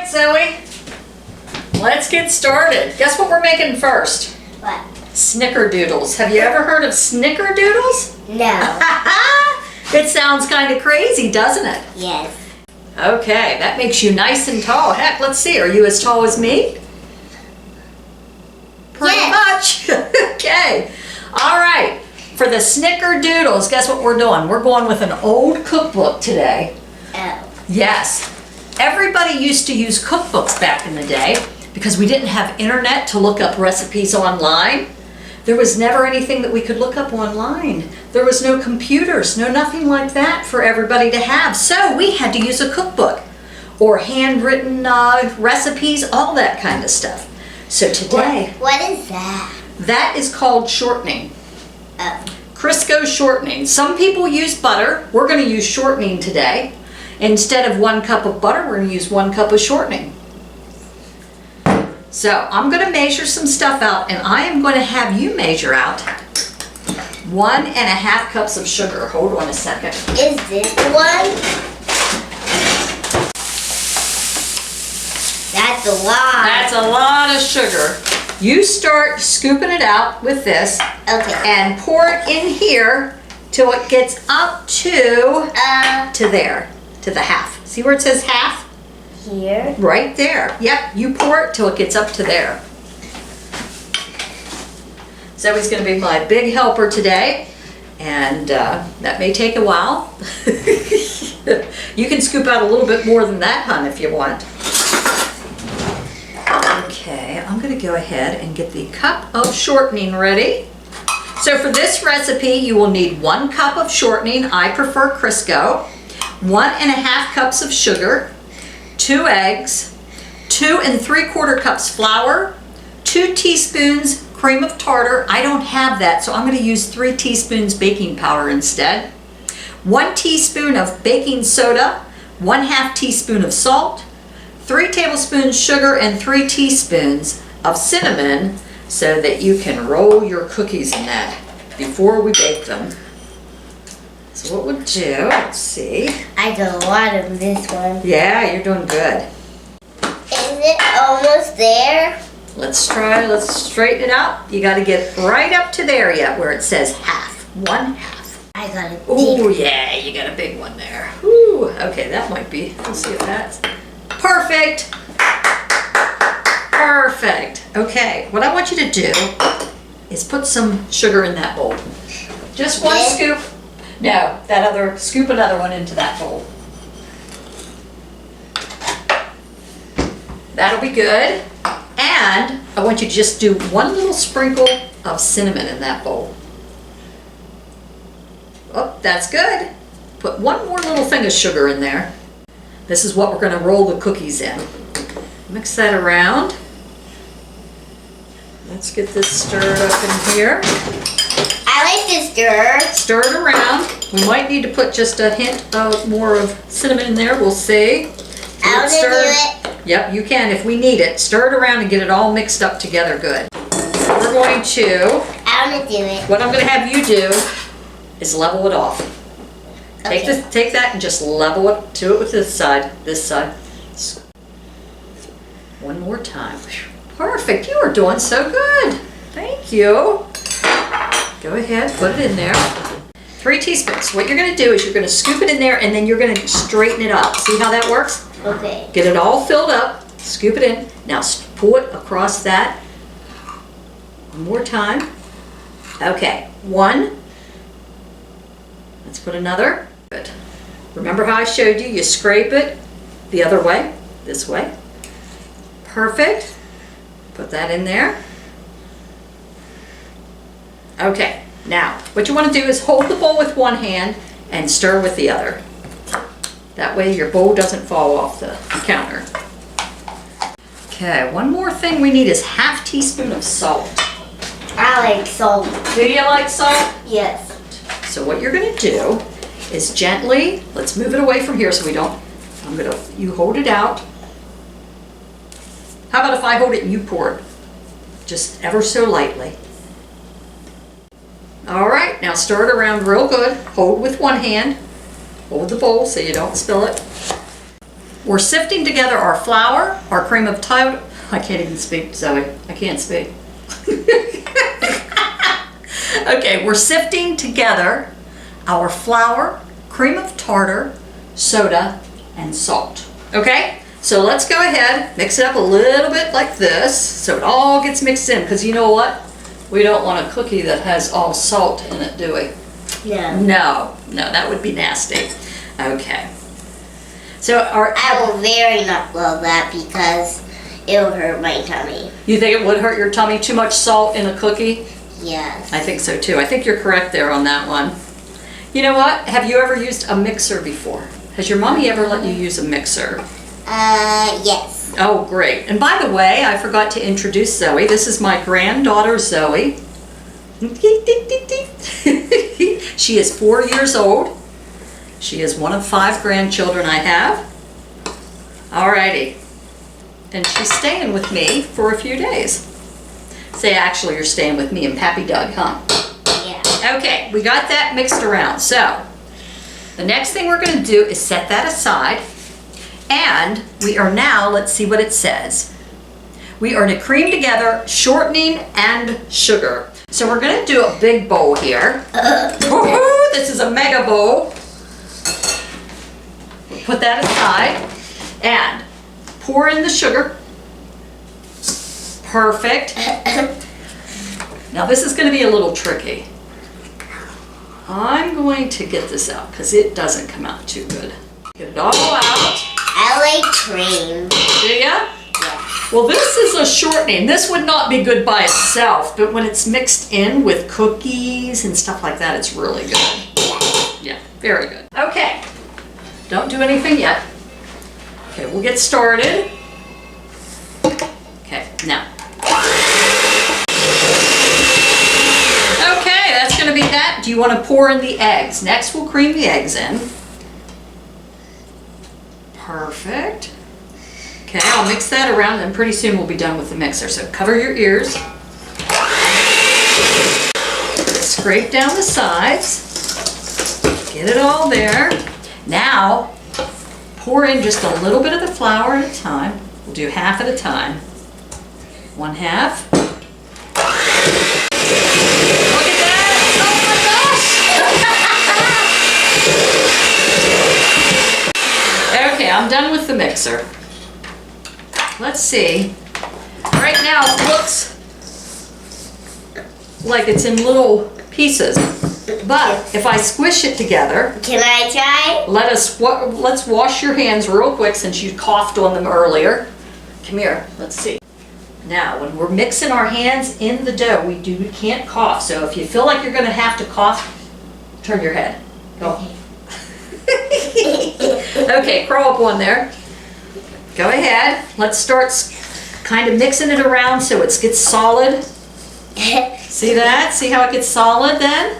Zoe, let's get started. Guess what we're making first? What? Snickerdoodles. Have you ever heard of Snickerdoodles? No. It sounds kind of crazy, doesn't it? Yes. Okay, that makes you nice and tall. Heck, let's see, are you as tall as me? Pretty much. Okay. All right. For the Snickerdoodles, guess what we're doing? We're going with an old cookbook today. Oh. Yes. Everybody used to use cookbooks back in the day because we didn't have internet to look up recipes online. There was never anything that we could look up online. There was no computers, no nothing like that for everybody to have. So we had to use a cookbook or handwritten recipes, all that kind of stuff. So today... What is that? That is called shortening. Oh. Crisco shortening. Some people use butter. We're going to use shortening today. Instead of 1 cup of butter, we're going to use 1 cup of shortening. So I'm going to measure some stuff out, and I am going to have you measure out 1.5 cups of sugar. Hold on a second. Is this the one? That's a lot. That's a lot of sugar. You start scooping it out with this. Okay. And pour it in here till it gets up to there, to the half. See where it says half? Here. Right there. Yep, you pour it till it gets up to there. Zoe's going to be my big helper today, and that may take a while. You can scoop out a little bit more than that, hon, if you want. Okay, I'm going to go ahead and get the cup of shortening ready. So for this recipe, you will need 1 cup of shortening. I prefer Crisco. 1.5 cups of sugar, 2 eggs, 2 3/4 cups flour, 2 teaspoons cream of tartar. I don't have that, so I'm going to use 3 teaspoons baking powder instead. 1 teaspoon of baking soda, 1/2 teaspoon of salt, 3 tablespoons sugar, and 3 teaspoons of cinnamon so that you can roll your cookies in that before we bake them. So what we'll do, let's see. I got a lot of this one. Yeah, you're doing good. Is it almost there? Let's try, let's straighten it out. You got to get right up to there yet where it says half, 1/2. I got a Oh yeah, you got a big one there. Ooh, okay, that might be, let's see if that's perfect. Perfect. Okay, what I want you to do is put some sugar in that bowl. Just 1 scoop. No, scoop another one into that bowl. That'll be good. And I want you to just do 1 little sprinkle of cinnamon in that bowl. Oh, that's good. Put 1 more little thing of sugar in there. This is what we're going to roll the cookies in. Mix that around. Let's get this stirred up in here. I like to stir. Stir it around. We might need to put just a hint of more of cinnamon in there. We'll see. I want to do it. Yep, you can if we need it. Stir it around and get it all mixed up together good. We're going to... I want to do it. What I'm going to have you do is level it off. Okay. Take that and just level it. Do it with this side. This side. 1 more time. Perfect. You are doing so good. Thank you. Go ahead, put it in there. 3 teaspoons. What you're going to do is you're going to scoop it in there and then you're going to straighten it up. See how that works? Okay. Get it all filled up. Scoop it in. Now pull it across that. 1 more time. Okay. 1. Let's put another. Good. Remember how I showed you? You scrape it the other way. This way. Perfect. Put that in there. Okay, now what you want to do is hold the bowl with 1 hand and stir with the other. That way your bowl doesn't fall off the counter. Okay, 1 more thing we need is 1/2 teaspoon of salt. I like salt. Do you like salt? Yes. So what you're going to do is gently, let's move it away from here so we don't, you hold it out. How about if I hold it and you pour it? Just ever so lightly. All right, now stir it around real good. Hold with 1 hand. Hold the bowl so you don't spill it. we're sifting together our flour, our cream of tartar. I can't even speak, Zoe. I can't speak. Okay, we're sifting together our flour, cream of tartar, soda, and salt. Okay, so let's go ahead, mix it up a little bit like this so it all gets mixed in, because you know what? We don't want a cookie that has all salt in it, do we? No. No, that would be nasty. Okay. So I will very not love that because it will hurt my tummy. you think it would hurt your tummy, too much salt in a cookie? Yes. I think so too. I think you're correct there on that one. You know what? Have you ever used a mixer before? Has your mommy ever let you use a mixer? Yes. Oh, great. And by the way, I forgot to introduce Zoe. This is my granddaughter, Zoe. She is 4 years old. She is one of 5 grandchildren I have. Alrighty. And she's staying with me for a few days. Say, actually, you're staying with me and Pappy Doug, huh? Yeah. Okay, we got that mixed around. So, the next thing we're going to do is set that aside. And we are now, let's see what it says. We are to cream together shortening and sugar. So we're going to do a big bowl here. Woohoo! This is a mega bowl. We'll put that aside and pour in the sugar. Perfect. Now this is going to be a little tricky. I'm going to get this out because it doesn't come out too good. Get it all out. I like cream. Do ya? Yeah. Well, this is a shortening. This would not be good by itself, but when it's mixed in with cookies and stuff like that, it's really good. Yeah, very good. Okay, don't do anything yet. Okay, we'll get started. Okay, now. Okay, that's gonna be that. Do you wanna pour in the eggs? Next, we'll cream the eggs in. Perfect. Okay, I'll mix that around and pretty soon we'll be done with the mixer. So cover your ears. Scrape down the sides. Get it all there. Now, pour in just a little bit of the flour at a time. We'll do half at a time. 1/2. Look at that! Oh my gosh! Okay, I'm done with the mixer. Let's see. Right now it looks like it's in little pieces, but if I squish it together, Can I try? let's wash your hands real quick since you coughed on them earlier. Come here, let's see. Now, when we're mixing our hands in the dough, we can't cough. So if you feel like you're going to have to cough, turn your head. Go. Okay, crawl up one there. Go ahead. Let's start kind of mixing it around so it gets solid. See that? See how it gets solid then?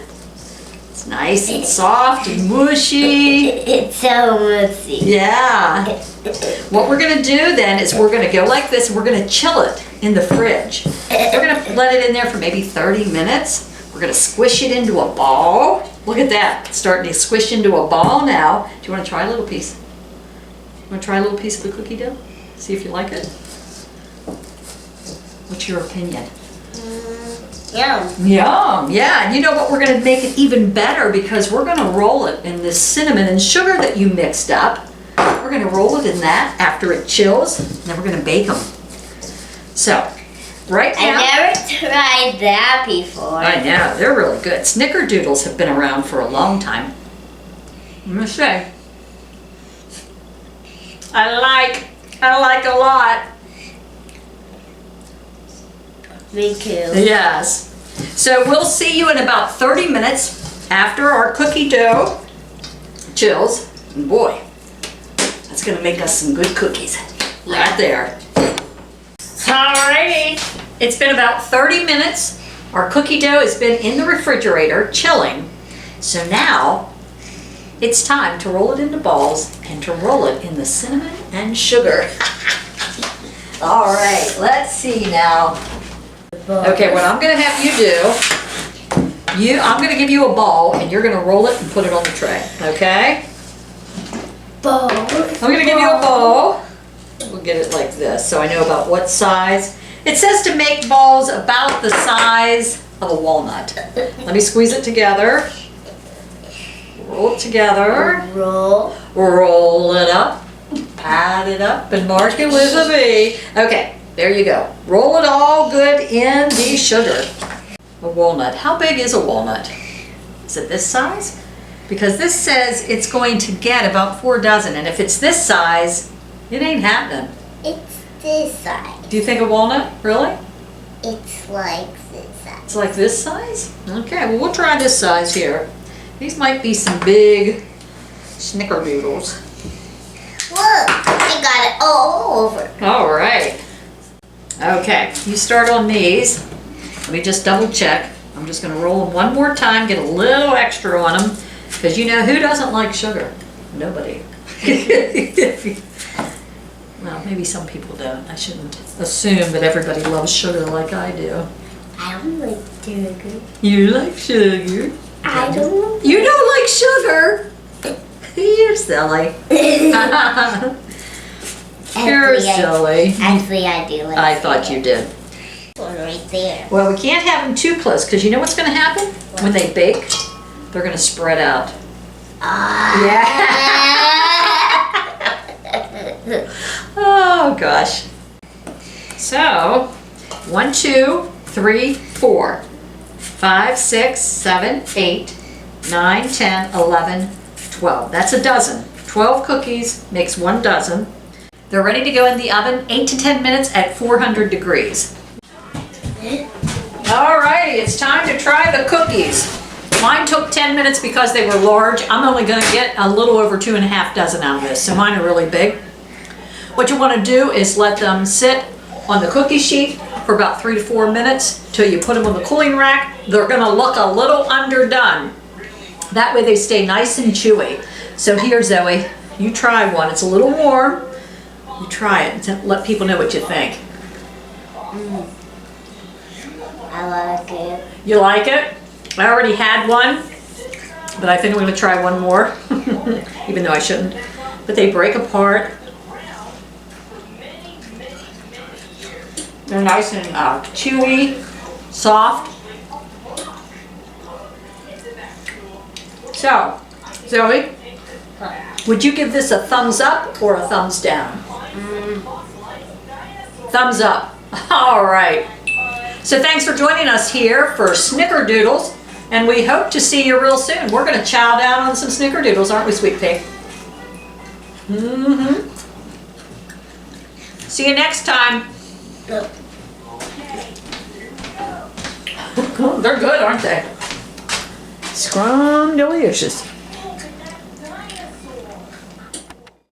It's nice and soft and mushy. It's so mushy. Yeah. What we're going to do then is we're going to go like this and we're going to chill it in the fridge. We're going to let it in there for maybe 30 minutes. We're going to squish it into a ball. Look at that. It's starting to squish into a ball now. Do you want to try a little piece? You want to try a little piece of the cookie dough? See if you like it? What's your opinion? Yum. Yum, yeah. And you know what? We're going to make it even better because we're going to roll it in this cinnamon and sugar that you mixed up. We're going to roll it in that after it chills, and then we're going to bake them. So, right now... I never tried that before. I know, they're really good. Snickerdoodles have been around for a long time. I'm going to say, I like a lot. Me too. Yes. So we'll see you in about 30 minutes after our cookie dough chills. And boy, that's gonna make us some good cookies. Right there. Alrighty. It's been about 30 minutes. Our cookie dough has been in the refrigerator chilling. So now it's time to roll it into balls and to roll it in the cinnamon and sugar. All right, let's see now. Okay, what I'm gonna have you do, I'm gonna give you a ball and you're gonna roll it and put it on the tray, okay? bowl. I'm gonna give you a bowl. We'll get it like this so I know about what size. It says to make balls about the size of a walnut. Let me squeeze it together. Roll it together. Roll it up. Add it up and mark it with a V. Okay, there you go. Roll it all good in the sugar. A walnut. How big is a walnut? Is it this size? Because this says it's going to get about 4 dozen, and if it's this size, it ain't happening. It's this size. Do you think a walnut? Really? It's like this size. It's like this size? Okay, well we'll try this size here. These might be some big Snickerdoodles. Look, I got it all over. All right. Okay, you start on these. Let me just double check. I'm just gonna roll them one more time, get a little extra on them, because you know who doesn't like sugar? Nobody. Well, maybe some people don't. I shouldn't assume that everybody loves sugar like I do. I don't like sugar. You like sugar? I don't. You don't like sugar? You're silly. You're silly. Actually, I do like I thought you did. one right there. Well, we can't have them too close because you know what's going to happen? When they bake, they're going to spread out. Yeah. Oh, gosh. So, 1, 2, 3, 4, 5, 6, 7, 8, 9, 10, 11, 12. That's a dozen. 12 cookies makes 1 dozen. They're ready to go in the oven 8 to 10 minutes at 400 degrees. Alrighty, it's time to try the cookies. Mine took 10 minutes because they were large. I'm only going to get a little over 2.5 dozen out of this, so mine are really big. What you want to do is let them sit on the cookie sheet for about 3 to 4 minutes till you put them on the cooling rack. They're going to look a little underdone. That way they stay nice and chewy. So here, Zoe, you try one. It's a little warm. You try it and let people know what you think. I like it. You like it? I already had one, but I think I'm going to try one more, even though I shouldn't. But they break apart. They're nice and chewy, soft. So, Zoe, would you give this a thumbs up or a thumbs down? Thumbs up. All right. So thanks for joining us here for Snickerdoodles, and we hope to see you real soon. We're going to chow down on some Snickerdoodles, aren't we, Sweet Pea? See you next time. They're good, aren't they? Scrum delicious.